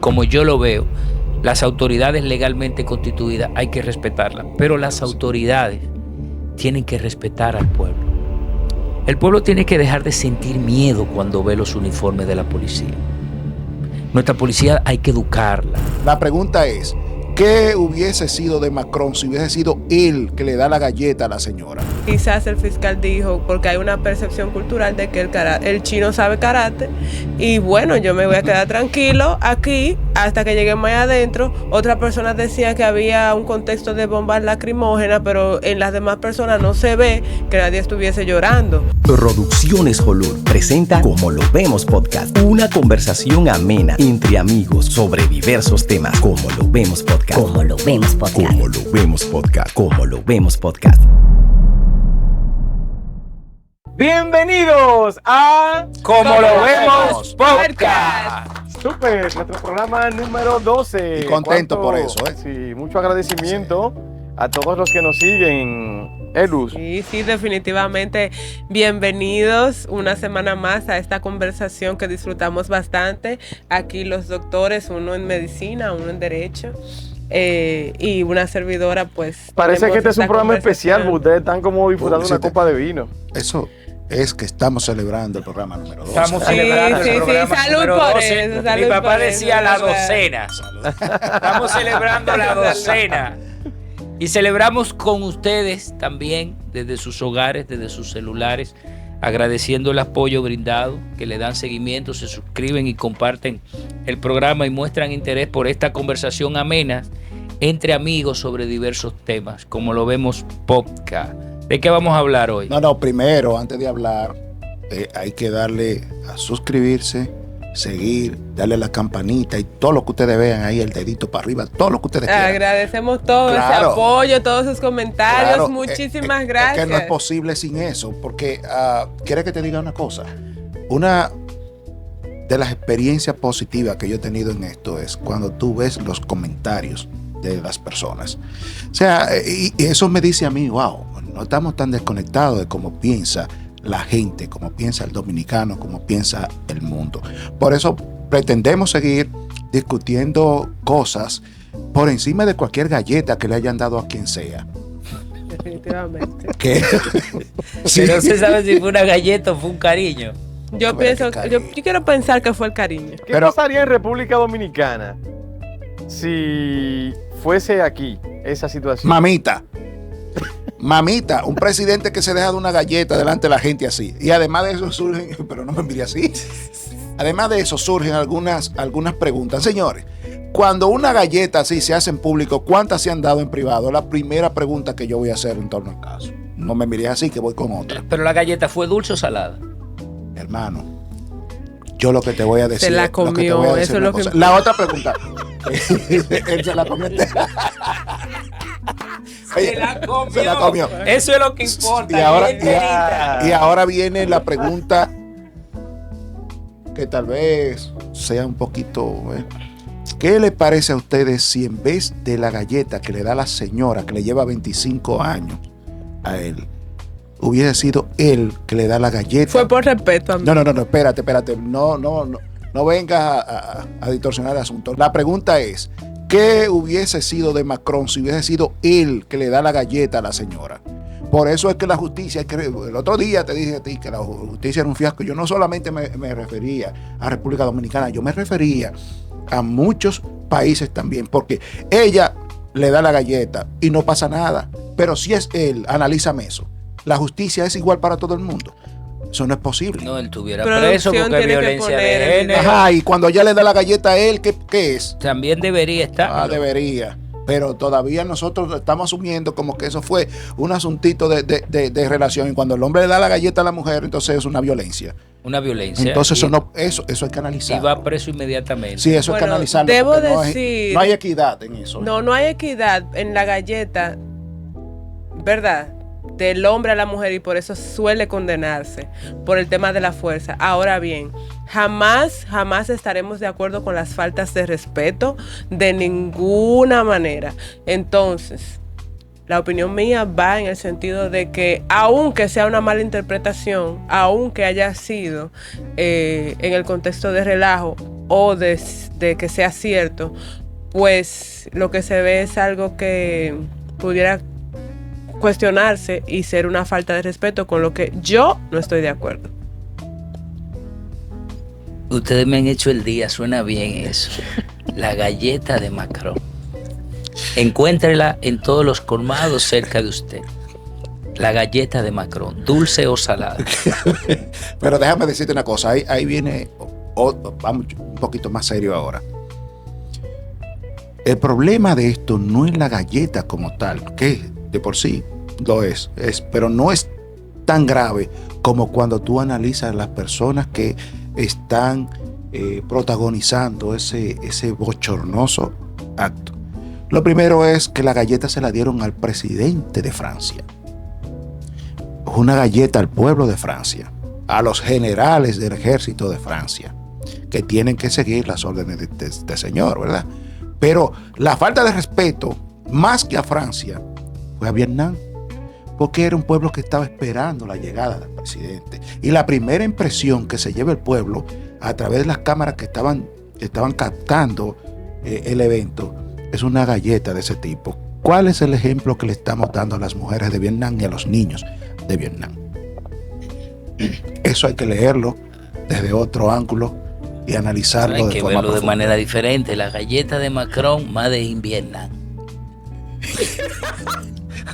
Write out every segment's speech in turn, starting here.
como yo lo veo, las autoridades legalmente constituidas hay que respetarlas, pero las autoridades tienen que respetar al pueblo. El pueblo tiene que dejar de sentir miedo cuando ve los uniformes de la policía. Nuestra policía hay que educarla. La pregunta es, ¿qué hubiese sido de Macron si hubiese sido él que le da la galleta a la señora? Quizás el fiscal dijo, porque hay una percepción cultural de que el chino sabe karate, y bueno, yo me voy a quedar tranquilo aquí hasta que lleguemos ahí adentro. Otras personas decían que había un contexto de bombas lacrimógenas, pero en las demás personas no se ve que nadie estuviese llorando. Producciones Holur presenta Como lo vemos podcast, una conversación amena entre amigos sobre diversos temas. Como lo vemos podcast. Como lo vemos podcast. Como lo vemos podcast. Como lo vemos podcast. Bienvenidos a Como lo vemos podcast. Super, nuestro programa número 12. Y contento por eso, ¿eh? Sí, mucho agradecimiento a todos los que nos siguen. Elus. Sí, definitivamente. Bienvenidos una semana más a esta conversación que disfrutamos bastante. Aquí los doctores, uno en medicina, uno en derecho. Y una servidora, pues. Parece que este es un programa especial, porque ustedes están como disfrutando una copa de vino. Eso es que estamos celebrando el programa número 12. Estamos celebrando el programa salud número por 12. eso, salud Mi papá por decía eso, la ¿verdad? docena. Estamos celebrando la docena. Y celebramos con ustedes también, desde sus hogares, desde sus celulares, agradeciendo el apoyo brindado, que le dan seguimiento, se suscriben y comparten el programa y muestran interés por esta conversación amena entre amigos sobre diversos temas, como lo vemos podcast. ¿De qué vamos a hablar hoy? No, primero, antes de hablar, hay que darle a suscribirse, seguir, darle a la campanita y todo lo que ustedes vean ahí, el dedito para arriba, todo lo que ustedes quieran. Agradecemos todo ese apoyo, todos sus comentarios. Muchísimas gracias. Es que no es posible sin eso, porque ¿quieres que te diga una cosa? Una de las experiencias positivas que yo he tenido en esto es cuando tú ves los comentarios de las personas. O sea, y eso me dice a mí, wow, no estamos tan desconectados de cómo piensa la gente, cómo piensa el dominicano, cómo piensa el mundo. Por eso pretendemos seguir discutiendo cosas por encima de cualquier galleta que le hayan dado a quien sea. Definitivamente. ¿Qué? Sí. No se sabe si fue una galleta o fue un cariño. Yo quiero pensar que fue el cariño. ¿Qué pasaría en República Dominicana si fuese aquí esa situación? Mamita, un presidente que se deja de una galleta delante de la gente así. Y además de eso surgen, pero no me mire así. Además de eso surgen algunas preguntas. Señores, cuando una galleta así se hace en público, ¿cuántas se han dado en privado? La primera pregunta que yo voy a hacer en torno al caso. No me mire así, que voy con otra. Pero la galleta fue dulce o salada. Hermano, yo lo que te voy a decir. Se la comió, eso es lo que. La otra pregunta. Él se la comió. Oye, se la comió. Eso es lo que importa. Y ahora viene la pregunta que tal vez sea un poquito. ¿Qué le parece a ustedes si en vez de la galleta que le da la señora que le lleva 25 años a él, hubiese sido él que le da la galleta? Fue por respeto a mí. No, espérate. No vengas a distorsionar el asunto. La pregunta es, ¿qué hubiese sido de Macron si hubiese sido él que le da la galleta a la señora? Por eso es que la justicia, el otro día te dije a ti que la justicia era un fiasco. Yo no solamente me refería a República Dominicana, yo me refería a muchos países también, porque ella le da la galleta y no pasa nada. Pero si es él, analízame eso. La justicia es igual para todo el mundo. Eso no es posible. No, él estuviera preso porque hay violencia de género. Ajá, y cuando ella le da la galleta a él, ¿qué es? También debería estar. Debería. Pero todavía nosotros estamos asumiendo como que eso fue un asuntito de relación. Y cuando el hombre le da la galleta a la mujer, entonces es una violencia. Una violencia. Entonces eso hay que analizar. Y va preso inmediatamente. Sí, eso hay que analizarlo. Debo decir. No hay equidad en eso. No hay equidad en la galleta, ¿verdad? Del hombre a la mujer, y por eso suele condenarse por el tema de la fuerza. Ahora bien, jamás estaremos de acuerdo con las faltas de respeto de ninguna manera. Entonces, la opinión mía va en el sentido de que, aunque sea una mala interpretación, aunque haya sido en el contexto de relajo, o de que sea cierto, pues lo que se ve es algo que pudiera cuestionarse y ser una falta de respeto, con lo que yo no estoy de acuerdo. Ustedes me han hecho el día, suena bien eso. La galleta de Macron. Encuéntrela en todos los colmados cerca de usted. La galleta de Macron, dulce o salada. Pero déjame decirte una cosa, ahí viene, vamos un poquito más serio ahora. El problema de esto no es la galleta como tal, que de por sí lo es, pero no es tan grave como cuando tú analizas las personas que están protagonizando ese bochornoso acto. Lo primero es que la galleta se la dieron al presidente de Francia. Una galleta al pueblo de Francia, a los generales del ejército de Francia, que tienen que seguir las órdenes de este señor, ¿verdad? Pero la falta de respeto, más que a Francia, fue a Vietnam, porque era un pueblo que estaba esperando la llegada del presidente. Y la primera impresión que se lleva el pueblo a través de las cámaras que estaban captando el evento es una galleta de ese tipo. ¿Cuál es el ejemplo que le estamos dando a las mujeres de Vietnam y a los niños de Vietnam? Eso hay que leerlo desde otro ángulo y analizarlo de forma profunda. Hay que verlo de manera diferente. La galleta de Macron, made in Vietnam.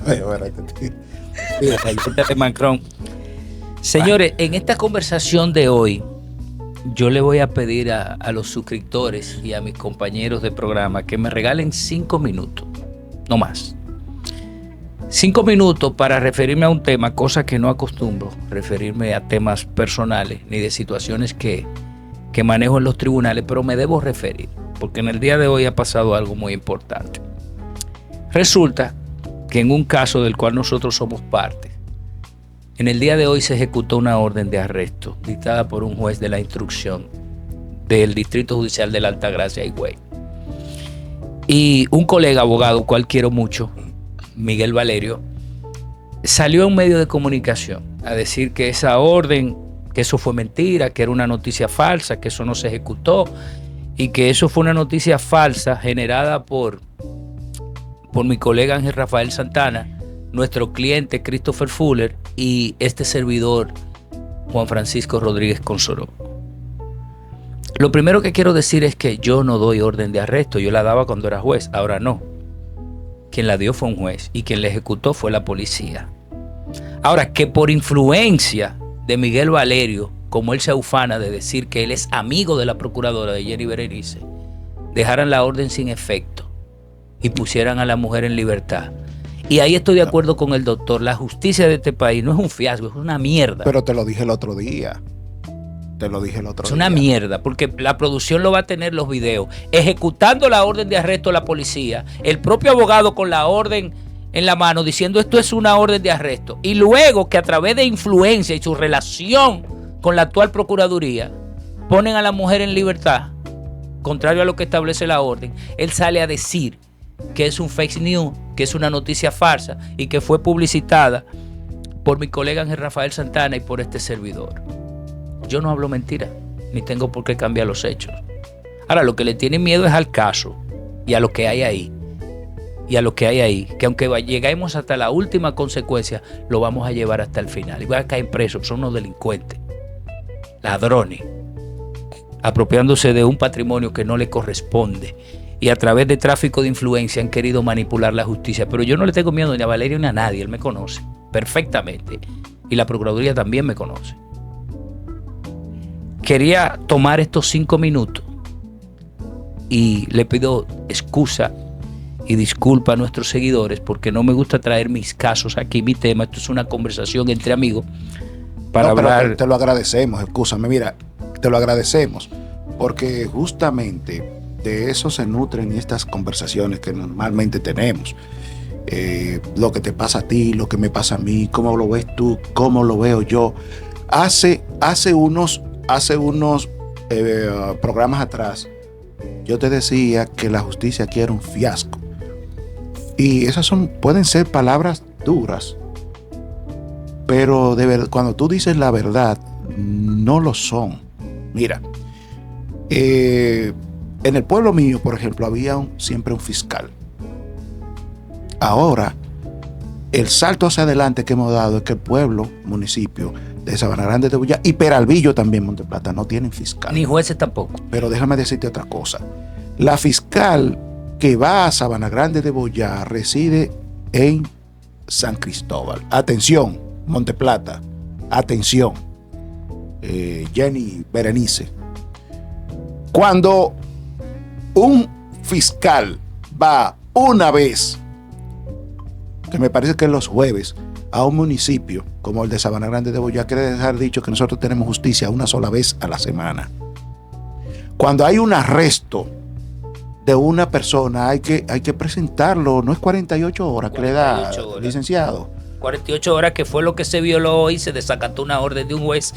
La galleta de Macron. Señores, en esta conversación de hoy, yo le voy a pedir a los suscriptores y a mis compañeros de programa que me regalen 5 minutos, no más. 5 minutos para referirme a un tema, cosa que no acostumbro, referirme a temas personales ni de situaciones que manejo en los tribunales, pero me debo referir, porque en el día de hoy ha pasado algo muy importante. Resulta que en un caso del cual nosotros somos parte, en el día de hoy se ejecutó una orden de arresto dictada por un juez de la instrucción del Distrito Judicial de la Altagracia, Higüey. Y un colega abogado, cual quiero mucho, Miguel Valerio, salió a un medio de comunicación a decir que esa orden, que eso fue mentira, que era una noticia falsa, que eso no se ejecutó y que eso fue una noticia falsa generada por mi colega Ángel Rafael Santana, nuestro cliente Christopher Fuller y este servidor Juan Francisco Rodríguez Consoró. Lo primero que quiero decir es que yo no doy orden de arresto, yo la daba cuando era juez, ahora no. Quien la dio fue un juez y quien la ejecutó fue la policía. Ahora, que por influencia de Miguel Valerio, como él se ufana de decir que él es amigo de la procuradora de Jenny Berenice, dejaran la orden sin efecto y pusieran a la mujer en libertad. Y ahí estoy de acuerdo con el doctor. La justicia de este país no es un fiasco, es una mierda. Pero te lo dije el otro día. Es una mierda, porque la producción lo va a tener los videos. Ejecutando la orden de arresto de la policía, el propio abogado con la orden en la mano diciendo esto es una orden de arresto. Y luego que a través de influencia y su relación con la actual procuraduría ponen a la mujer en libertad, contrario a lo que establece la orden, él sale a decir que es un fake news, que es una noticia falsa y que fue publicitada por mi colega Ángel Rafael Santana y por este servidor. Yo no hablo mentira, ni tengo por qué cambiar los hechos. Ahora, lo que le tienen miedo es al caso y a lo que hay ahí. Que aunque lleguemos hasta la última consecuencia, lo vamos a llevar hasta el final. Y van a caer presos, son unos delincuentes, ladrones, apropiándose de un patrimonio que no le corresponde. Y a través de tráfico de influencia han querido manipular la justicia. Pero yo no le tengo miedo ni a Valerio ni a nadie. Él me conoce perfectamente. Y la Procuraduría también me conoce. Quería tomar estos 5 minutos y le pido excusa y disculpa a nuestros seguidores porque no me gusta traer mis casos aquí, mi tema. Esto es una conversación entre amigos para hablar. Te lo agradecemos, escúchame, mira, te lo agradecemos porque justamente de eso se nutren estas conversaciones que normalmente tenemos. Lo que te pasa a ti, lo que me pasa a mí, cómo lo ves tú, cómo lo veo yo. Hace unos programas atrás yo te decía que la justicia aquí era un fiasco. Y esas pueden ser palabras duras, pero cuando tú dices la verdad, no lo son. Mira, En el pueblo mío, por ejemplo, había siempre un fiscal. Ahora, el salto hacia adelante que hemos dado es que el pueblo, municipio de Sabana Grande de Boyá y Peralvillo también, Monteplata, no tienen fiscal. Ni jueces tampoco. Pero déjame decirte otra cosa. La fiscal que va a Sabana Grande de Boyá reside en San Cristóbal. Atención, Monteplata. Atención, Jenny Berenice. Cuando un fiscal va una vez, que me parece que es los jueves, a un municipio como el de Sabana Grande de Boyá, quiere dejar dicho que nosotros tenemos justicia una sola vez a la semana. Cuando hay un arresto de una persona, hay que presentarlo. No es 48 horas que le da, licenciado. 48 horas, que fue lo que se violó hoy, se desacató una orden de un juez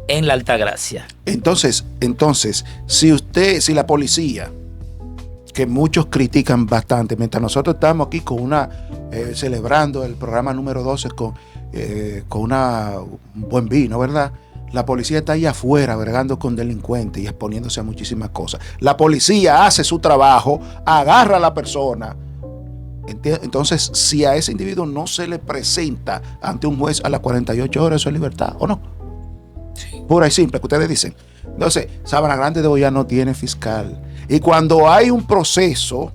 en la Altagracia. Entonces, si la policía, que muchos critican bastante, mientras nosotros estamos aquí con celebrando el programa número 12 con un buen vino, ¿verdad? La policía está ahí afuera bregando con delincuentes y exponiéndose a muchísimas cosas. La policía hace su trabajo, agarra a la persona. Entonces, si a ese individuo no se le presenta ante un juez a las 48 horas, eso es libertad, ¿o no? Sí. Pura y simple, que ustedes dicen. Entonces, Sabana Grande de Boyá no tiene fiscal. Y cuando hay un proceso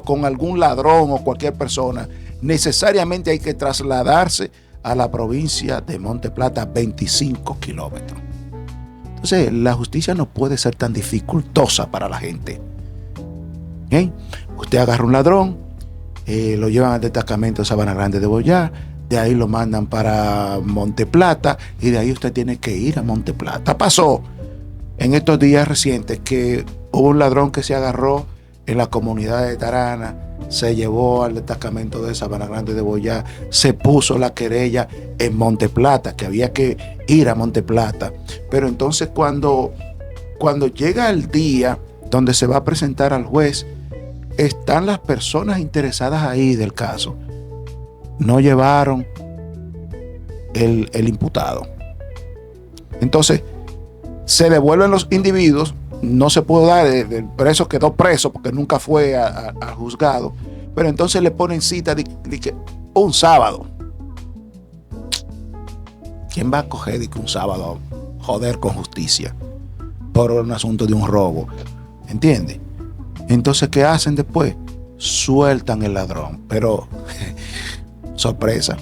con algún ladrón o cualquier persona, necesariamente hay que trasladarse a la provincia de Monteplata, 25 kilómetros. Entonces, la justicia no puede ser tan dificultosa para la gente. ¿Okay? Usted agarra un ladrón, lo llevan al destacamento de Sabana Grande de Boyá, de ahí lo mandan para Monteplata y de ahí usted tiene que ir a Monteplata. Pasó en estos días recientes que hubo un ladrón que se agarró en la comunidad de Tarana, se llevó al destacamento de Sabana Grande de Boyá, se puso la querella en Monteplata, que había que ir a Monteplata. Pero entonces cuando llega el día donde se va a presentar al juez, están las personas interesadas ahí del caso. No llevaron el imputado. Entonces, se devuelven los individuos. No se pudo dar, el preso quedó preso porque nunca fue al juzgado. Pero entonces le ponen cita de un sábado. ¿Quién va a coger un sábado joder con justicia por un asunto de un robo? ¿Entiendes? Entonces, ¿qué hacen después? Sueltan el ladrón. Pero, sorpresa.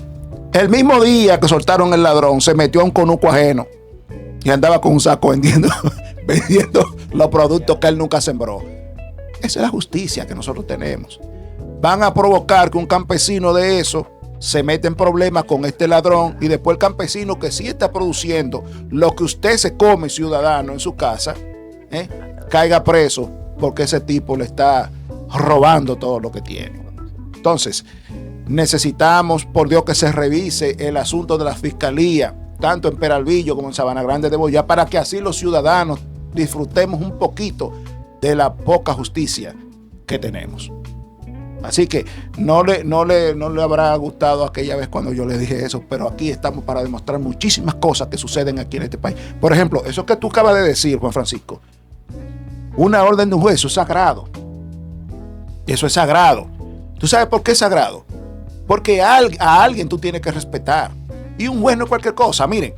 El mismo día que soltaron el ladrón, se metió a un conuco ajeno y andaba con un saco vendiendo los productos que él nunca sembró. Esa es la justicia que nosotros tenemos. Van a provocar que un campesino de eso se mete en problemas con este ladrón y después el campesino que sí está produciendo lo que usted se come, ciudadano, en su casa, caiga preso porque ese tipo le está robando todo lo que tiene. Entonces, necesitamos, por Dios, que se revise el asunto de la fiscalía, tanto en Peralvillo como en Sabana Grande de Boyá, para que así los ciudadanos disfrutemos un poquito de la poca justicia que tenemos. Así que no le habrá gustado aquella vez cuando yo le dije eso, pero aquí estamos para demostrar muchísimas cosas que suceden aquí en este país. Por ejemplo, eso que tú acabas de decir, Juan Francisco, una orden de un juez, eso es sagrado. Eso es sagrado. ¿Tú sabes por qué es sagrado? Porque a alguien tú tienes que respetar. Y un juez no es cualquier cosa. Miren,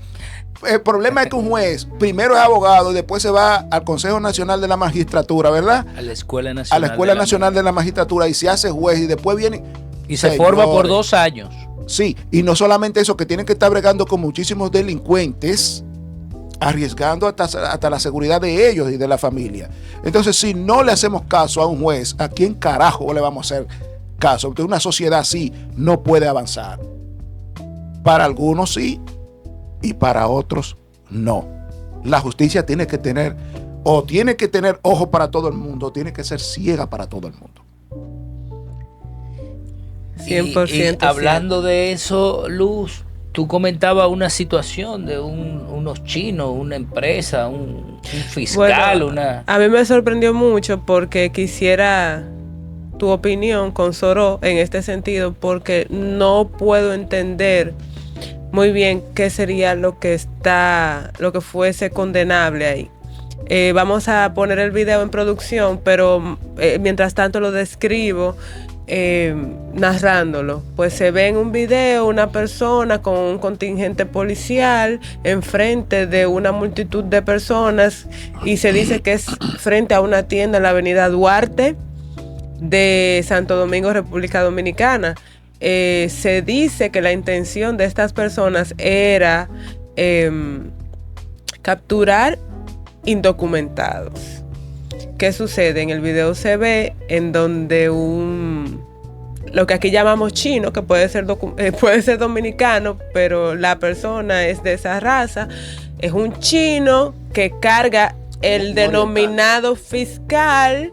el problema es que un juez primero es abogado y después se va al Consejo Nacional de la Magistratura, ¿verdad? A la Escuela Nacional. A la Escuela Nacional de la Magistratura y se hace juez y después viene... Y se forma por 2 años. Sí, y no solamente eso, que tienen que estar bregando con muchísimos delincuentes, arriesgando hasta la seguridad de ellos y de la familia. Entonces, si no le hacemos caso a un juez, ¿a quién carajo le vamos a hacer caso? Porque una sociedad así no puede avanzar. Para algunos sí y para otros no. La justicia tiene que tener ojo para todo el mundo, o tiene que ser ciega para todo el mundo. 100%. Y hablando de eso, Luz, tú comentabas una situación de unos chinos, una empresa, un fiscal, bueno, a mí me sorprendió mucho porque quisiera tu opinión con Soró en este sentido, porque no puedo entender muy bien qué sería lo que fuese condenable ahí. Vamos a poner el video en producción, pero mientras tanto lo describo narrándolo. Pues se ve en un video una persona con un contingente policial enfrente de una multitud de personas y se dice que es frente a una tienda en la avenida Duarte de Santo Domingo, República Dominicana. Se dice que la intención de estas personas era capturar indocumentados. ¿Qué sucede? En el video se ve en donde lo que aquí llamamos chino, que puede ser dominicano, pero la persona es de esa raza, es un chino que carga el denominado fiscal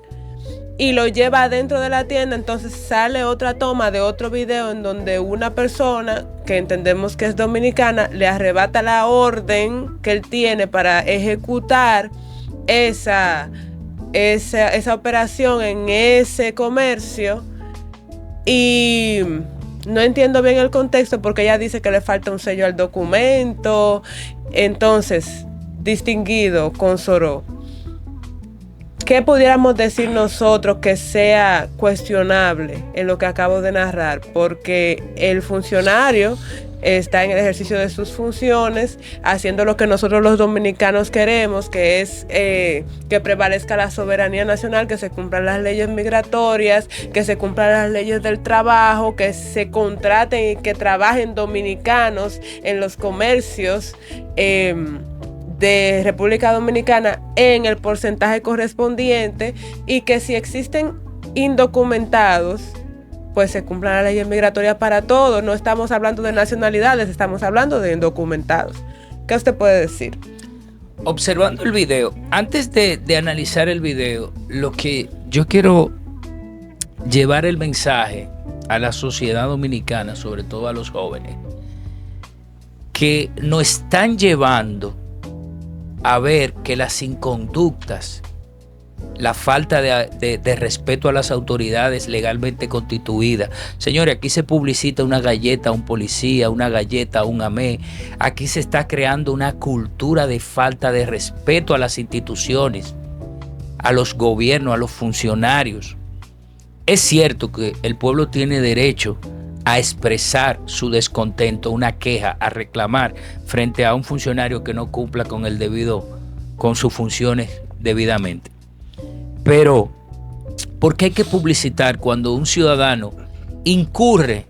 y lo lleva adentro de la tienda. Entonces sale otra toma de otro video en donde una persona que entendemos que es dominicana le arrebata la orden que él tiene para ejecutar esa operación en ese comercio. Y no entiendo bien el contexto porque ella dice que le falta un sello al documento. Entonces, distinguido Consoró, ¿qué pudiéramos decir nosotros que sea cuestionable en lo que acabo de narrar? Porque el funcionario está en el ejercicio de sus funciones, haciendo lo que nosotros los dominicanos queremos, que es que prevalezca la soberanía nacional, que se cumplan las leyes migratorias, que se cumplan las leyes del trabajo, que se contraten y que trabajen dominicanos en los comercios de República Dominicana en el porcentaje correspondiente, y que si existen indocumentados, pues se cumplan las leyes migratorias para todos. No estamos hablando de nacionalidades, estamos hablando de indocumentados. ¿Qué usted puede decir? Observando el video, antes de analizar el video, lo que yo quiero llevar el mensaje a la sociedad dominicana, sobre todo a los jóvenes, que nos están llevando a ver que las inconductas, la falta de respeto a las autoridades legalmente constituidas. Señores, aquí se publicita una galleta a un policía, una galleta a un AME. Aquí se está creando una cultura de falta de respeto a las instituciones, a los gobiernos, a los funcionarios. Es cierto que el pueblo tiene derecho a expresar su descontento, una queja, a reclamar frente a un funcionario que no cumpla con sus funciones debidamente. Pero, ¿por qué hay que publicitar cuando un ciudadano incurre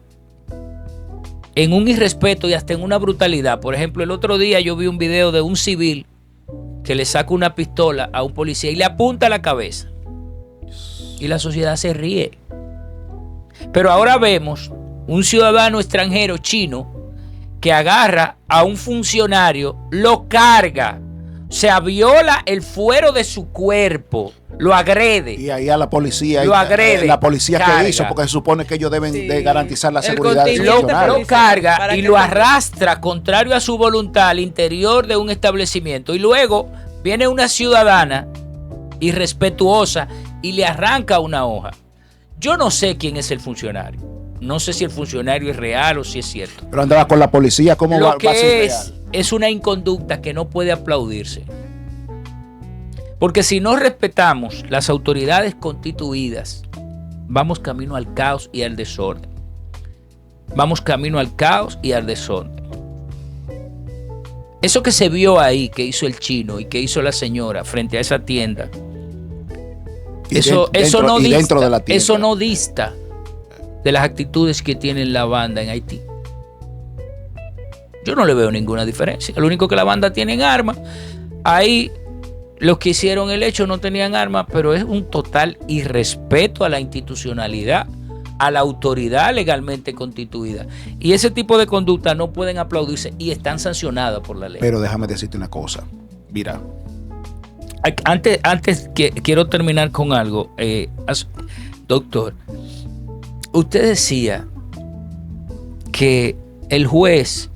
en un irrespeto y hasta en una brutalidad? Por ejemplo, el otro día yo vi un video de un civil que le saca una pistola a un policía y le apunta a la cabeza. Y la sociedad se ríe. Pero ahora vemos un ciudadano extranjero chino que agarra a un funcionario, lo carga, o sea, viola el fuero de su cuerpo, lo agrede. Y ahí a la policía, lo agrede, la policía carga. Que hizo, porque se supone que ellos deben de garantizar la seguridad del lo funcionario. carga y lo arrastra contrario a su voluntad al interior de un establecimiento. Y luego viene una ciudadana irrespetuosa y le arranca una hoja. Yo no sé quién es el funcionario. No sé si el funcionario es real o si es cierto. Pero andaba con la policía, ¿cómo va a ser real? Es una inconducta que no puede aplaudirse. Porque si no respetamos las autoridades constituidas, vamos camino al caos y al desorden. Vamos camino al caos y al desorden. Eso que se vio ahí, que hizo el chino y que hizo la señora frente a esa tienda, eso no dista de las actitudes que tiene la banda en Haití. Yo no le veo ninguna diferencia. Lo único que la banda tiene armas. Ahí los que hicieron el hecho no tenían armas, pero es un total irrespeto a la institucionalidad, a la autoridad legalmente constituida. Y ese tipo de conducta no pueden aplaudirse y están sancionadas por la ley. Pero déjame decirte una cosa. Mira. Antes que quiero terminar con algo. Doctor, usted decía que el juez,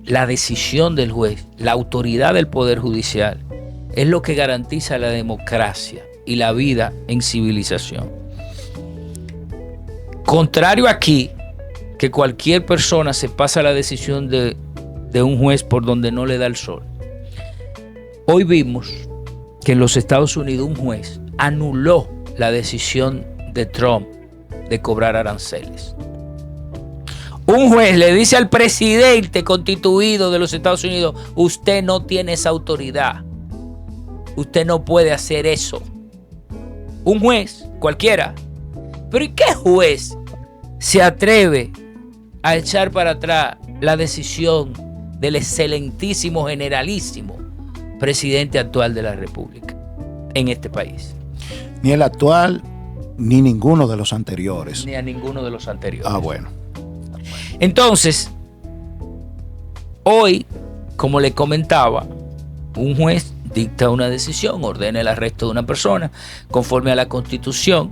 la decisión del juez, la autoridad del Poder Judicial, es lo que garantiza la democracia y la vida en civilización. Contrario aquí, que cualquier persona se pasa la decisión de de un juez por donde no le da el sol. Hoy vimos que en los Estados Unidos un juez anuló la decisión de Trump de cobrar aranceles. Un juez le dice al presidente constituido de los Estados Unidos: usted no tiene esa autoridad, usted no puede hacer eso. Un juez cualquiera. Pero ¿y qué juez se atreve a echar para atrás la decisión del excelentísimo, generalísimo presidente actual de la República en este país? Ni el actual, ni ninguno de los anteriores. Ni a ninguno de los anteriores. Ah, bueno. Entonces, hoy, como le comentaba, un juez dicta una decisión, ordena el arresto de una persona conforme a la Constitución.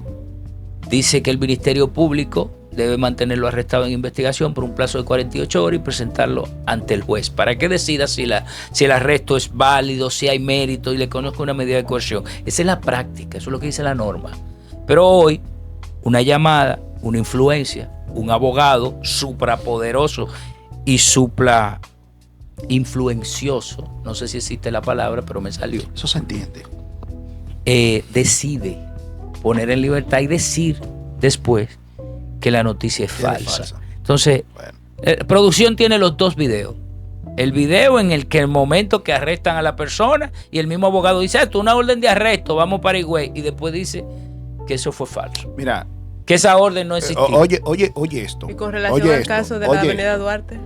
Dice que el Ministerio Público debe mantenerlo arrestado en investigación por un plazo de 48 horas y presentarlo ante el juez para que decida si el arresto es válido, si hay mérito y le conozca una medida de coerción. Esa es la práctica, eso es lo que dice la norma. Pero hoy, una llamada, una influencia, un abogado suprapoderoso y supra influencioso, no sé si existe la palabra, pero me salió. Eso se entiende. Decide poner en libertad y decir después que la noticia es falsa. Entonces, Bueno. producción tiene los dos videos. El video en el que el momento que arrestan a la persona y el mismo abogado dice: esto es una orden de arresto, vamos para Higüey, y después dice que eso fue falso, Mira, que esa orden no existía. oye esto. Y con relación Oye al esto, caso de la oye avenida esto. Duarte.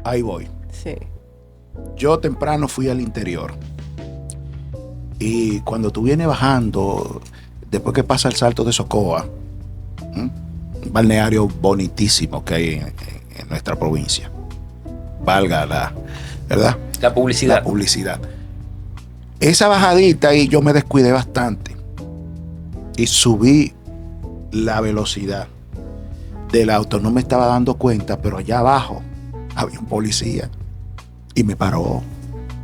Ahí voy. Sí. Yo temprano fui al interior. Y cuando tú vienes bajando, después que pasa el Salto de Socoa, un balneario bonitísimo que hay en nuestra provincia. Valga la, ¿verdad? La publicidad. La publicidad. Esa bajadita ahí yo me descuidé bastante. Y subí la velocidad del auto. No me estaba dando cuenta, pero allá abajo había un policía. Y me paró.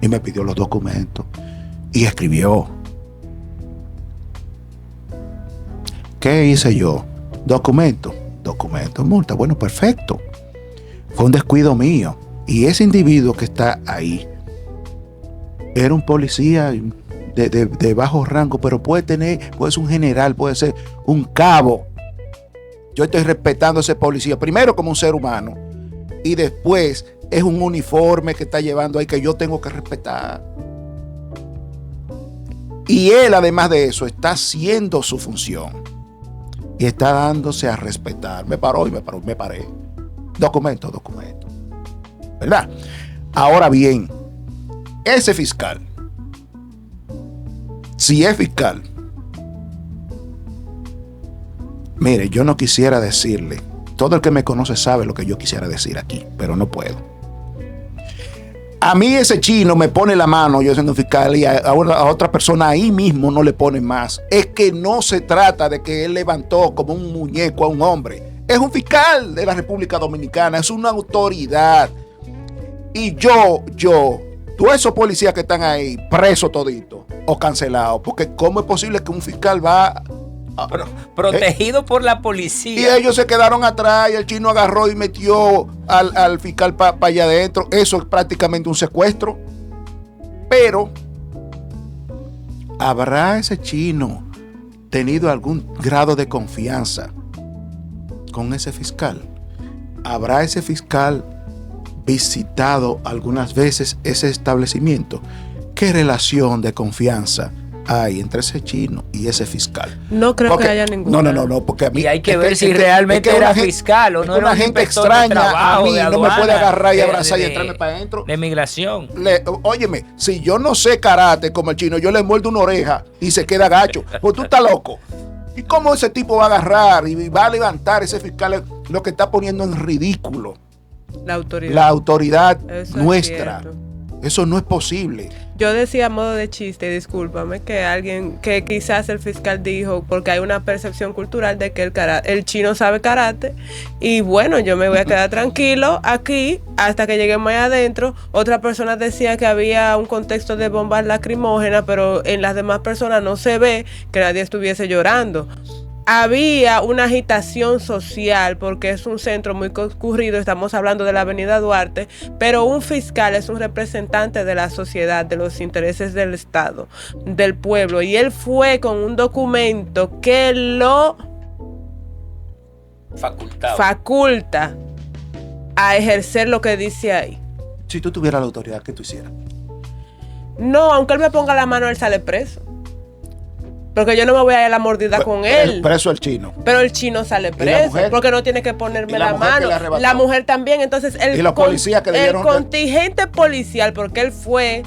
Y me pidió los documentos. Y escribió. ¿Qué hice yo? Documento, multa. Bueno, perfecto. Fue un descuido mío. Y ese individuo que está ahí era un policía de bajo rango, pero puede ser un general, puede ser un cabo. Yo estoy respetando a ese policía, primero como un ser humano, y después es un uniforme que está llevando ahí que yo tengo que respetar. Y él, además de eso, está haciendo su función y está dándose a respetar. Me paró y me paré. Documento. ¿Verdad? Ahora bien, ese fiscal, si es fiscal, mire, yo no quisiera decirle, todo el que me conoce sabe lo que yo quisiera decir aquí, pero no puedo. A mí ese chino me pone la mano, yo siendo fiscal, y a otra persona ahí mismo no le pone más. Es que no se trata de que él levantó como un muñeco a un hombre. Es un fiscal de la República Dominicana, es una autoridad. Y todos esos policías que están ahí, presos toditos o cancelados, porque ¿cómo es posible que un fiscal va protegido por la y policía? ellos se quedaron atrás y el chino agarró y metió al fiscal para allá adentro? Eso es prácticamente un secuestro. Pero ¿habrá ese chino tenido algún grado de confianza con ese fiscal? ¿Habrá ese fiscal visitado algunas veces ese establecimiento? ¿Qué relación de confianza hay entre ese chino y ese fiscal? No creo que haya ninguna. No, porque a mí... Y hay que ver si realmente era fiscal o no era una un gente inspector de extraña trabajo, a mí de no me puede aduana, agarrar y de- abrazar y de- entrarme para adentro. De migración. Óyeme, si yo no sé karate como el chino, yo le muerdo una oreja y se queda gacho. Pues tú estás loco. ¿Y cómo ese tipo va a agarrar y va a levantar ese fiscal? Lo que está poniendo en ridículo La autoridad. la autoridad Eso es nuestra. cierto. Eso no es posible. Yo decía a modo de chiste, discúlpame, que quizás el fiscal dijo, porque hay una percepción cultural de que el chino sabe karate, y bueno, yo me voy a quedar tranquilo aquí hasta que lleguemos ahí adentro. Otra persona decía que había un contexto de bombas lacrimógenas, pero en las demás personas no se ve que nadie estuviese llorando. había una agitación social porque es un centro muy concurrido, estamos hablando de la Avenida Duarte, pero un fiscal es un representante de la sociedad, de los intereses del Estado, del pueblo, y él fue con un documento que lo faculta a ejercer lo que dice ahí. Si tú tuvieras la autoridad, ¿qué tú hicieras? No, aunque él me ponga la mano, él sale preso. Porque yo no me voy a ir a la mordida con él. Preso el chino. Pero el chino sale preso. Porque no tiene que ponerme la mano. La mujer también. Entonces, y los policías que el contingente policial, porque él fue,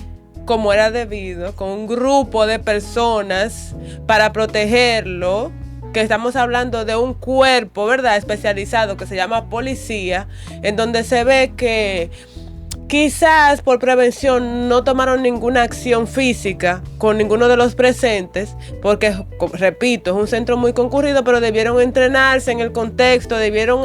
como era debido, con un grupo de personas para protegerlo. Que estamos hablando de un cuerpo, ¿verdad?, especializado que se llama policía, en donde se ve que quizás por prevención no tomaron ninguna acción física con ninguno de los presentes, porque, repito, es un centro muy concurrido, pero debieron entrenarse en el contexto, debieron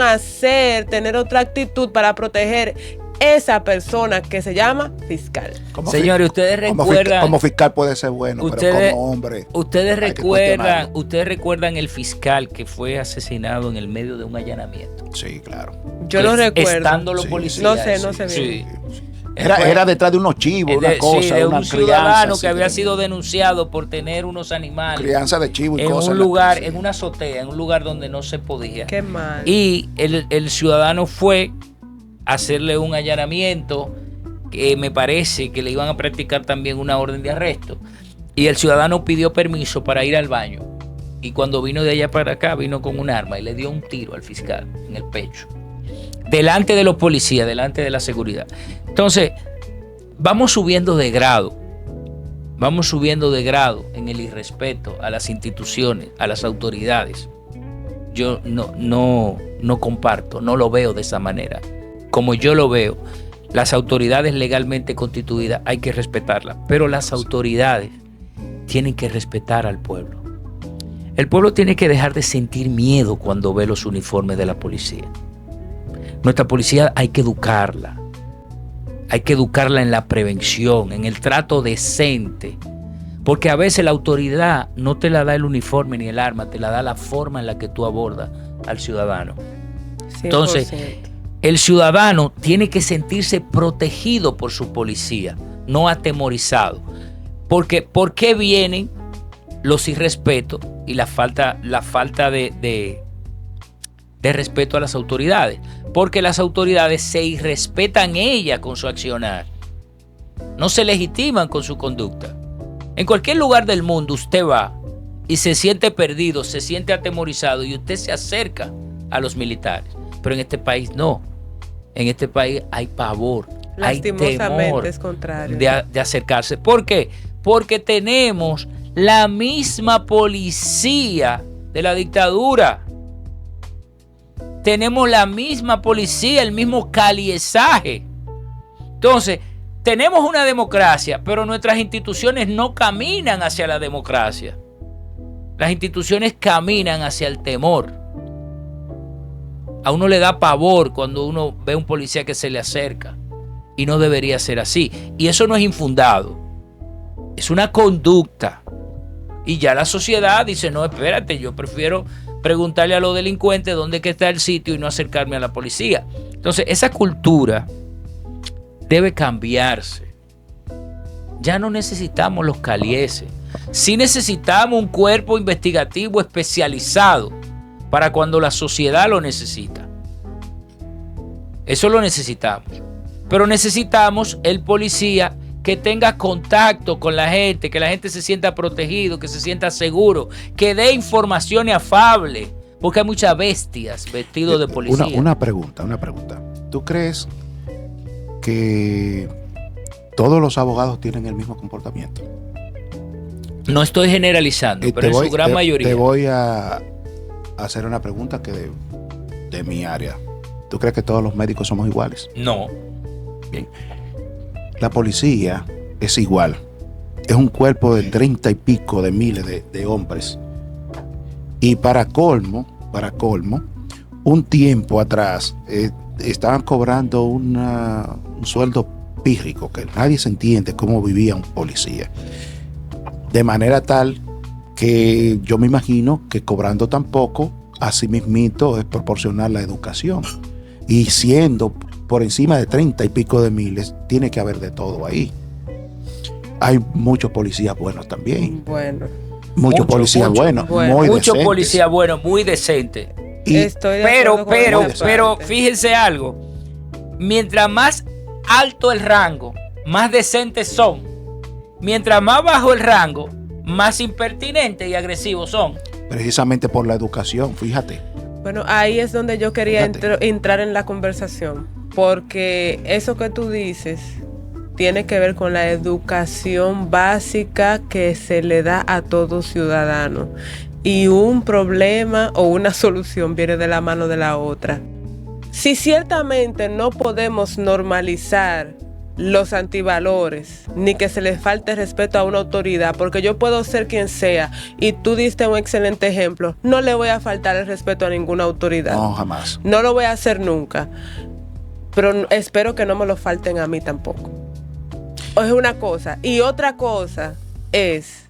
tener otra actitud para proteger esa persona que se llama fiscal. Señores, ustedes recuerdan... Como fiscal puede ser bueno, pero como hombre... Ustedes recuerdan el fiscal que fue asesinado en el medio de un allanamiento. Sí, claro. Yo no recuerdo. Estando los policías. No sé bien. Sí. Era detrás de unos chivos, una cosa, de una un ciudadano crianza, que había sido denunciado por tener unos animales. Crianza de chivo y en cosas. Un lugar, en una azotea, en un lugar donde no se podía. Qué mal. Y el ciudadano fue a hacerle un allanamiento, que me parece que le iban a practicar también una orden de arresto. Y el ciudadano pidió permiso para ir al baño. Y cuando vino de allá para acá, vino con un arma y le dio un tiro al fiscal en el pecho. Delante de los policías, delante de la seguridad. Entonces, vamos subiendo de grado. Vamos subiendo de grado en el irrespeto a las instituciones, a las autoridades. Yo no comparto, no lo veo de esa manera. Como yo lo veo, las autoridades legalmente constituidas hay que respetarlas, pero las autoridades tienen que respetar al pueblo. El pueblo tiene que dejar de sentir miedo cuando ve los uniformes de la policía. Nuestra policía hay que educarla. Hay que educarla en la prevención, en el trato decente. Porque a veces la autoridad no te la da el uniforme ni el arma, te la da la forma en la que tú abordas al ciudadano. 100%. Entonces, el ciudadano tiene que sentirse protegido por su policía, no atemorizado. Porque ¿por qué vienen los irrespetos y la falta de respeto a las autoridades? Porque las autoridades se irrespetan ellas con su accionar. No se legitiman con su conducta. En cualquier lugar del mundo usted va y se siente perdido, se siente atemorizado y usted se acerca a los militares. Pero en este país no. En este país hay pavor, hay temor es contrario. de acercarse. ¿Por qué? Porque tenemos la misma policía de la dictadura. Tenemos la misma policía, el mismo caliesaje. Entonces, tenemos una democracia, pero nuestras instituciones no caminan hacia la democracia. Las instituciones caminan hacia el temor. A uno le da pavor cuando uno ve a un policía que se le acerca. Y no debería ser así. Y eso no es infundado. Es una conducta. Y ya la sociedad dice, no, espérate, yo prefiero preguntarle a los delincuentes dónde está el sitio y no acercarme a la policía. Entonces, esa cultura debe cambiarse. Ya no necesitamos los calieses. Sí necesitamos un cuerpo investigativo especializado para cuando la sociedad lo necesita. Eso lo necesitamos. Pero necesitamos el policía que tenga contacto con la gente, que la gente se sienta protegido, que se sienta seguro, que dé informaciones afables, porque hay muchas bestias vestidos de policía. Una pregunta. ¿Tú crees que todos los abogados tienen el mismo comportamiento? No estoy generalizando, pero en su gran mayoría. Te voy a hacer una pregunta que de mi área. ¿Tú crees que todos los médicos somos iguales? No. Bien. La policía es igual. Es un cuerpo de 30 y pico de miles de hombres. Y para colmo, un tiempo atrás estaban cobrando un sueldo pírrico, que nadie se entiende cómo vivía un policía. De manera tal que yo me imagino que cobrando tan poco, así mismito es proporcionar la educación. Y siendo por encima de 30 y pico de miles, tiene que haber de todo ahí. Hay muchos policías buenos también. Bueno. Muchos policías buenos, bueno. muy Muchos decentes. policías buenos, muy decentes. Y Estoy de acuerdo con esa Pero parte. fíjense algo. Mientras más alto el rango, más decentes son. Mientras más bajo el rango, más impertinentes y agresivos son. precisamente por la educación, fíjate. Bueno, ahí es donde yo quería Fíjate. entrar en la conversación, porque eso que tú dices tiene que ver con la educación básica que se le da a todo ciudadano. Y un problema o una solución viene de la mano de la otra. Si ciertamente no podemos normalizar los antivalores, ni que se les falte respeto a una autoridad, porque yo puedo ser quien sea, y tú diste un excelente ejemplo, no le voy a faltar el respeto a ninguna autoridad. No, jamás. No lo voy a hacer nunca, pero espero que no me lo falten a mí tampoco. Es una cosa. Y otra cosa es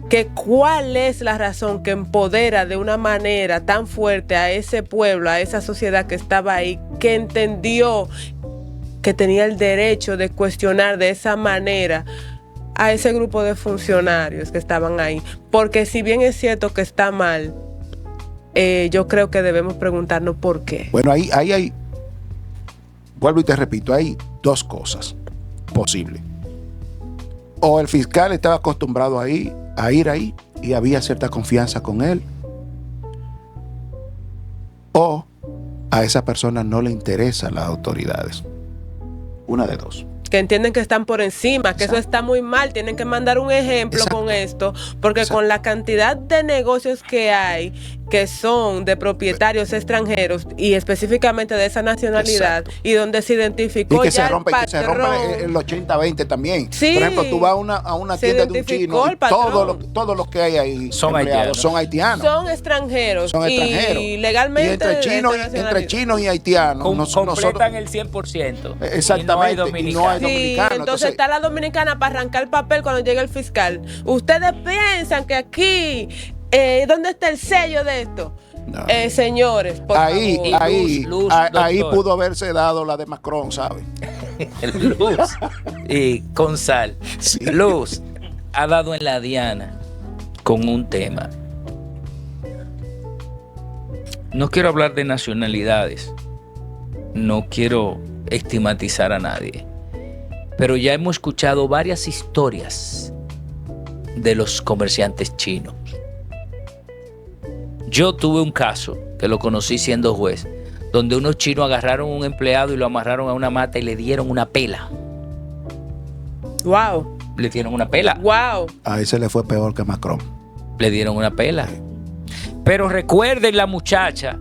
que cuál es la razón que empodera de una manera tan fuerte a ese pueblo, a esa sociedad que estaba ahí, que entendió que tenía el derecho de cuestionar de esa manera a ese grupo de funcionarios que estaban ahí. Porque si bien es cierto que está mal, yo creo que debemos preguntarnos por qué. Bueno, ahí hay, vuelvo y te repito, hay dos cosas posibles. O el fiscal estaba acostumbrado a ir ahí y había cierta confianza con él, o a esa persona no le interesan las autoridades. Una de dos. Que entienden que están por encima, que Exacto. eso está muy mal, tienen que mandar un ejemplo Exacto. con esto, porque Exacto. con la cantidad de negocios que hay, que son de propietarios extranjeros y específicamente de esa nacionalidad, Exacto. y donde se Y identificó que ya se rompe, el que se rompe patrón. el 80-20 también. Sí. Por ejemplo, tú vas a una Se tienda de un identificó chino el y patrón. todos los que hay ahí Son haitianos. son haitianos. Son extranjeros, Son extranjeros. y legalmente Y entre de chinos, esa entre nacionalidad. chinos y haitianos. Completan el 100%. Exactamente, Y no hay y no hay dominicanos. Sí, dominicano, entonces entonces- está la dominicana para arrancar el papel cuando llegue el fiscal. Ustedes piensan que aquí, ¿dónde está el sello de esto? No. Señores, por ahí, favor. ahí, Luz, ahí doctor. pudo haberse dado la de Macron, ¿sabes? Luz y con sal. Sí. Luz ha dado en la diana con un tema. No quiero hablar de nacionalidades, no quiero estigmatizar a nadie, pero ya hemos escuchado varias historias de los comerciantes chinos. Yo tuve un caso que lo conocí siendo juez, donde unos chinos agarraron a un empleado y lo amarraron a una mata y le dieron una pela. Wow, Le dieron una pela. wow. A ese le fue peor que Macron. Le dieron una pela. Pero recuerden la muchacha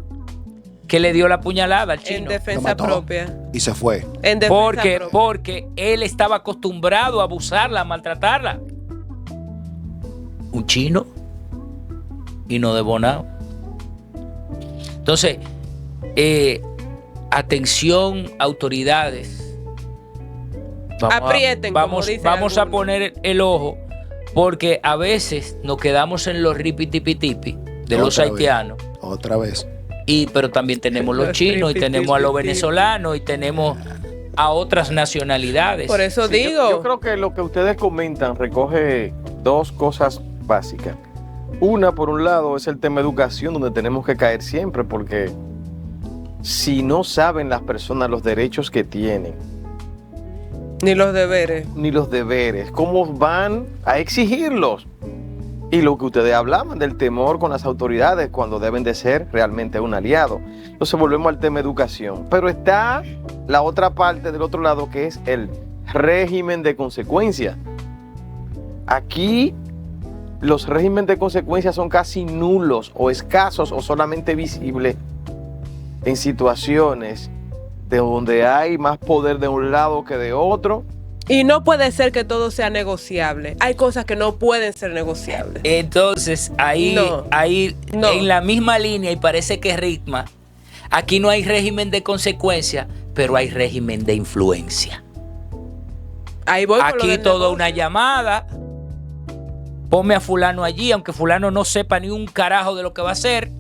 que le dio la puñalada al En chino. Lo defensa mató propia. y se fue. En defensa propia. Porque él estaba acostumbrado a abusarla, a maltratarla. Un chino y no de Bonao. Entonces, atención, autoridades. Aprieten, como dicen vamos a algunos. poner el ojo, porque a veces nos quedamos en los ripitipitipi de los Otra vez. haitianos. Otra vez. Pero también tenemos los chinos y tenemos a los venezolanos y tenemos a otras nacionalidades. Por eso Sí, digo. yo creo que lo que ustedes comentan recoge dos cosas básicas. Una, por un lado, es el tema educación, donde tenemos que caer siempre, porque si no saben las personas los derechos que tienen, Ni los deberes. ni los deberes, ¿cómo van a exigirlos? Y lo que ustedes hablaban del temor con las autoridades cuando deben de ser realmente un aliado. Entonces volvemos al tema educación. Pero está la otra parte del otro lado, que es el régimen de consecuencias. Aquí los regímenes de consecuencias son casi nulos o escasos o solamente visibles en situaciones de donde hay más poder de un lado que de otro. Y no puede ser que todo sea negociable. Hay cosas que no pueden ser negociables. Entonces, ahí No. en la misma línea, y parece que ritma, aquí no hay régimen de consecuencia, pero hay régimen de influencia. Ahí voy con lo Aquí del toda negocio. una llamada Ponme a fulano allí, aunque fulano no sepa ni un carajo de lo que va a hacer.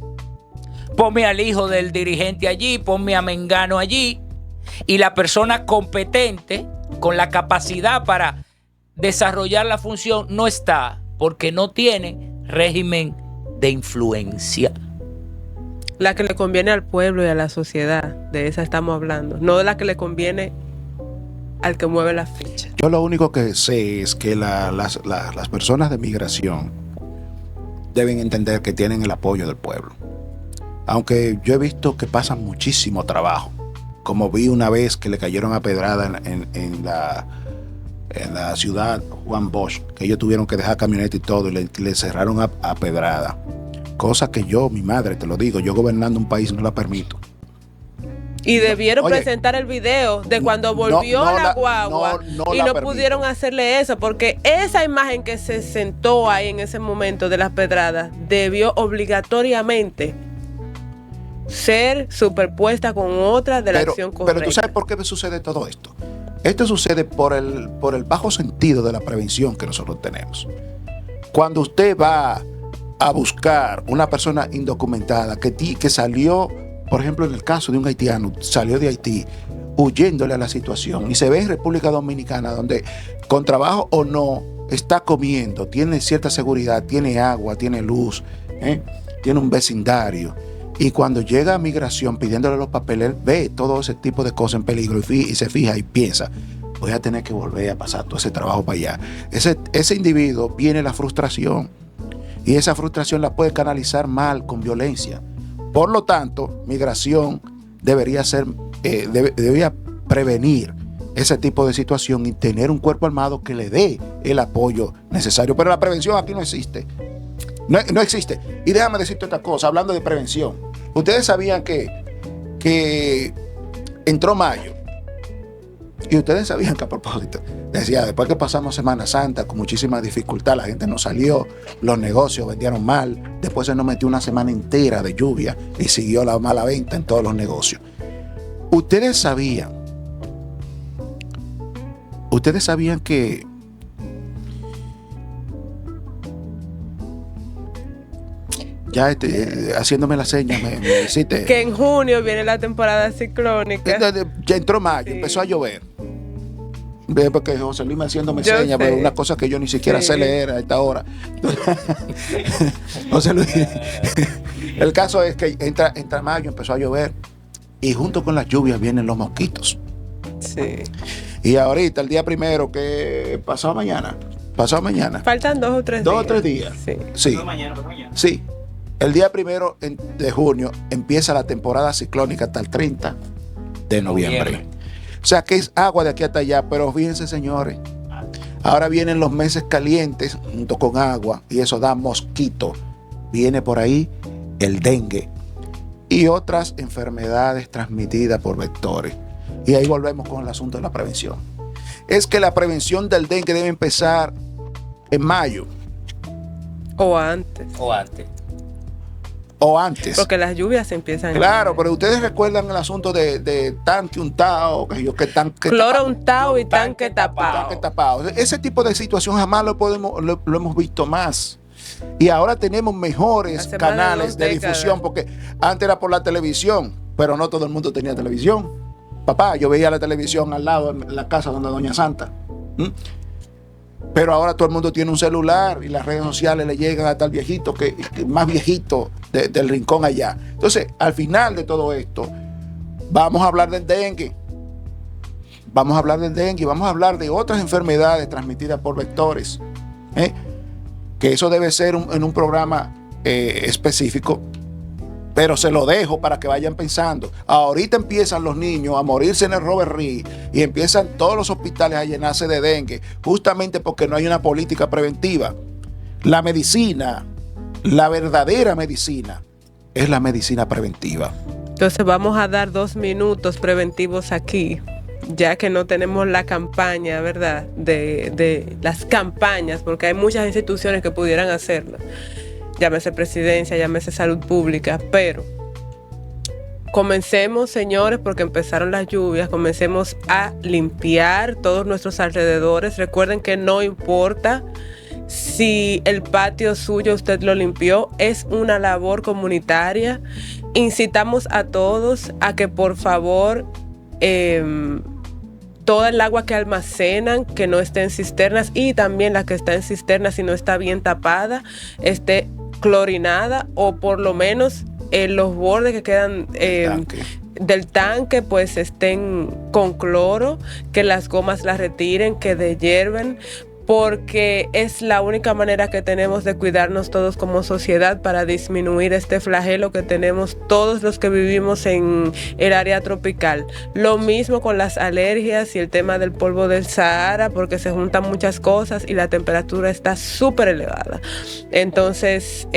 Ponme al hijo del dirigente allí, ponme a Mengano allí. Y la persona competente, con la capacidad para desarrollar la función, no está, porque no tiene régimen de influencia. La que le conviene al pueblo y a la sociedad, de esa estamos hablando, no de la que le conviene al que mueve la ficha. Yo lo único que sé es que las personas de migración deben entender que tienen el apoyo del pueblo. Aunque yo he visto que pasan muchísimo trabajo, como vi una vez que le cayeron a pedrada en la ciudad Juan Bosch, que ellos tuvieron que dejar camioneta y todo, y le cerraron a pedrada. Cosa que yo, mi madre, te lo digo, yo gobernando un país no la permito. Y debieron Oye, presentar el video de cuando volvió la guagua y no pudieron hacerle eso, porque esa imagen que se sentó ahí en ese momento de las pedradas debió obligatoriamente ser superpuesta con otra de la acción correcta. Pero tú sabes por qué sucede todo esto. Esto sucede por el bajo sentido de la prevención que nosotros tenemos. Cuando usted va a buscar una persona indocumentada que salió, por ejemplo, en el caso de un haitiano, salió de Haití huyéndole a la situación y se ve en República Dominicana donde con trabajo o no está comiendo, tiene cierta seguridad, tiene agua, tiene luz, tiene un vecindario. Y cuando llega a migración pidiéndole los papeles, él ve todo ese tipo de cosas en peligro y se fija y piensa, voy a tener que volver a pasar todo ese trabajo para allá. Ese individuo viene la frustración y esa frustración la puede canalizar mal con violencia. Por lo tanto, migración debería prevenir ese tipo de situación y tener un cuerpo armado que le dé el apoyo necesario. Pero la prevención aquí no existe. No existe. Y déjame decirte otra cosa, hablando de prevención. Ustedes sabían que entró mayo. Y ustedes sabían que a propósito, decía, después que pasamos Semana Santa con muchísima dificultad, la gente no salió, los negocios vendieron mal, después se nos metió una semana entera de lluvia y siguió la mala venta en todos los negocios. Ustedes sabían que ya haciéndome la seña me hiciste que en junio viene la temporada ciclónica. Ya entró mayo, sí. Empezó a llover. Porque José Luis me haciéndome señas, pero una cosa que yo ni siquiera sé leer a esta hora. José Luis, el caso es que entra mayo, empezó a llover y junto con las lluvias vienen los mosquitos. Sí. Y ahorita, el día primero, que pasado mañana. Faltan 2 o 3 días. 2 o 3 días. Sí. Mañana. Sí. El día 1 de junio empieza la temporada ciclónica hasta el 30 de noviembre. O sea que es agua de aquí hasta allá, pero fíjense, señores, ahora vienen los meses calientes junto con agua y eso da mosquito. Viene por ahí el dengue y otras enfermedades transmitidas por vectores. Y ahí volvemos con el asunto de la prevención. Es que la prevención del dengue debe empezar en mayo. O antes. Porque las lluvias empiezan. Claro, pero ustedes recuerdan el asunto de tanque untado, que tanque cloro untado y tanque tapado. Ese tipo de situación jamás lo hemos visto más. Y ahora tenemos mejores canales de difusión, porque antes era por la televisión, pero no todo el mundo tenía televisión. Papá, yo veía la televisión al lado en la casa donde Doña Santa. Pero ahora todo el mundo tiene un celular y las redes sociales le llegan hasta el viejito, que más viejito del rincón allá. Entonces, al final de todo esto, vamos a hablar del dengue. Vamos a hablar de otras enfermedades transmitidas por vectores. Que eso debe ser en un programa específico. Pero se lo dejo para que vayan pensando. Ahorita empiezan los niños a morirse en el Robert Reed y empiezan todos los hospitales a llenarse de dengue, justamente porque no hay una política preventiva. La medicina, la verdadera medicina, es la medicina preventiva. Entonces vamos a dar 2 minutos preventivos aquí, ya que no tenemos la campaña, ¿verdad? De las campañas, porque hay muchas instituciones que pudieran hacerlo. Llámese presidencia, llámese salud pública, pero comencemos, señores, porque empezaron las lluvias, comencemos a limpiar todos nuestros alrededores. Recuerden que no importa si el patio suyo usted lo limpió, es una labor comunitaria. Incitamos a todos a que por favor toda el agua que almacenan, que no esté en cisternas, y también la que está en cisternas, si no está bien tapada, esté clorinada, o por lo menos los bordes que quedan del tanque pues estén con cloro, que las gomas las retiren, que deshierven, porque es la única manera que tenemos de cuidarnos todos como sociedad para disminuir este flagelo que tenemos todos los que vivimos en el área tropical. Lo mismo con las alergias y el tema del polvo del Sahara, porque se juntan muchas cosas y la temperatura está súper elevada. Entonces,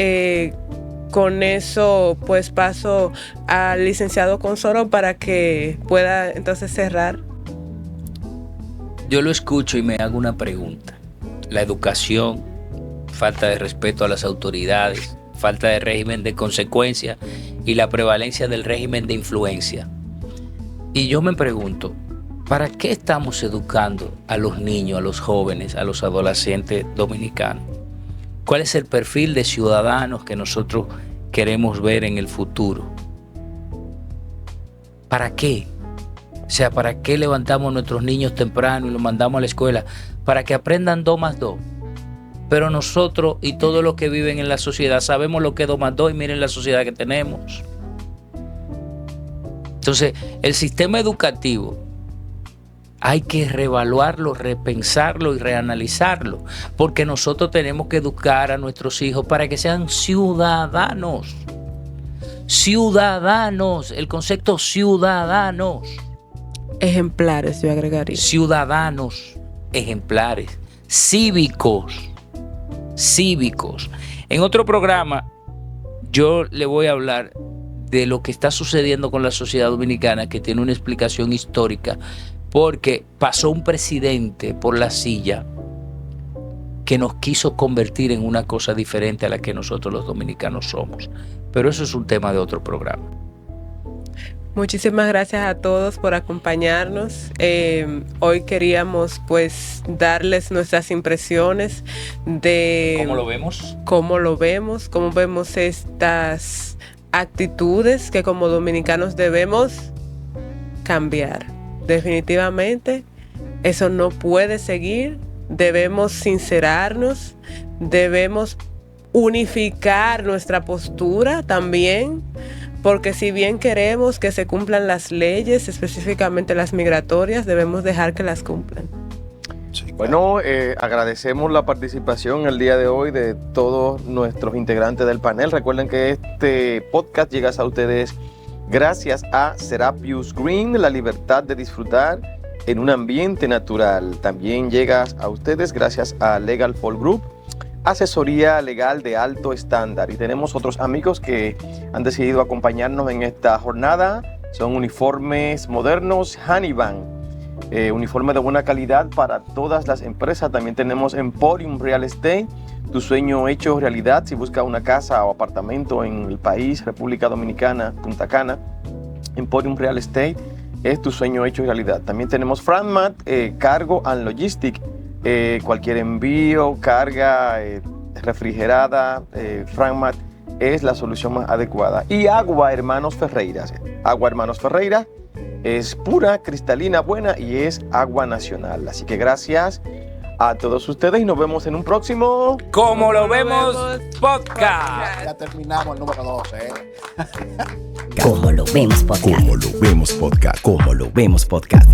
con eso pues paso al licenciado Consoro para que pueda entonces cerrar. Yo lo escucho y me hago una pregunta. La educación, falta de respeto a las autoridades, falta de régimen de consecuencia y la prevalencia del régimen de influencia. Y yo me pregunto, ¿para qué estamos educando a los niños, a los jóvenes, a los adolescentes dominicanos? ¿Cuál es el perfil de ciudadanos que nosotros queremos ver en el futuro? ¿Para qué? O sea, ¿para qué levantamos a nuestros niños temprano y los mandamos a la escuela? Para que aprendan 2 más 2. Pero nosotros y todos los que viven en la sociedad sabemos lo que es 2 más 2 y miren la sociedad que tenemos. Entonces, el sistema educativo hay que reevaluarlo, repensarlo y reanalizarlo, porque nosotros tenemos que educar a nuestros hijos para que sean ciudadanos. Ciudadanos, el concepto ciudadanos. Ejemplares, yo agregaría. Ciudadanos ejemplares, cívicos. En otro programa yo le voy a hablar de lo que está sucediendo con la sociedad dominicana, que tiene una explicación histórica, porque pasó un presidente por la silla que nos quiso convertir en una cosa diferente a la que nosotros los dominicanos somos. Pero eso es un tema de otro programa. Muchísimas gracias a todos por acompañarnos. Hoy queríamos pues darles nuestras impresiones de ¿Cómo lo vemos? Cómo vemos estas actitudes que como dominicanos debemos cambiar. Definitivamente eso no puede seguir. Debemos sincerarnos, debemos unificar nuestra postura también, porque si bien queremos que se cumplan las leyes, específicamente las migratorias, debemos dejar que las cumplan. Sí, claro. Bueno, agradecemos la participación el día de hoy de todos nuestros integrantes del panel. Recuerden que este podcast llega a ustedes gracias a Serapius Green, la libertad de disfrutar en un ambiente natural. También llega a ustedes gracias a Legal Fall Group, asesoría legal de alto estándar. Y tenemos otros amigos que han decidido acompañarnos en esta jornada. Son uniformes modernos Haniban, uniforme de buena calidad para todas las empresas. También tenemos Emporium Real Estate, tu sueño hecho realidad. Si buscas una casa o apartamento en el país, República Dominicana, Punta Cana, Emporium Real Estate es tu sueño hecho realidad. También tenemos Frankmat, Cargo and Logistic, cualquier envío, carga refrigerada, Frankmat es la solución más adecuada. Y Agua Hermanos Ferreiras. Agua Hermanos Ferreiras es pura, cristalina, buena y es agua nacional. Así que gracias a todos ustedes y nos vemos en un próximo Como lo vemos podcast. Ya terminamos el número 12. Como lo vemos podcast. Como lo vemos podcast. Como lo vemos podcast.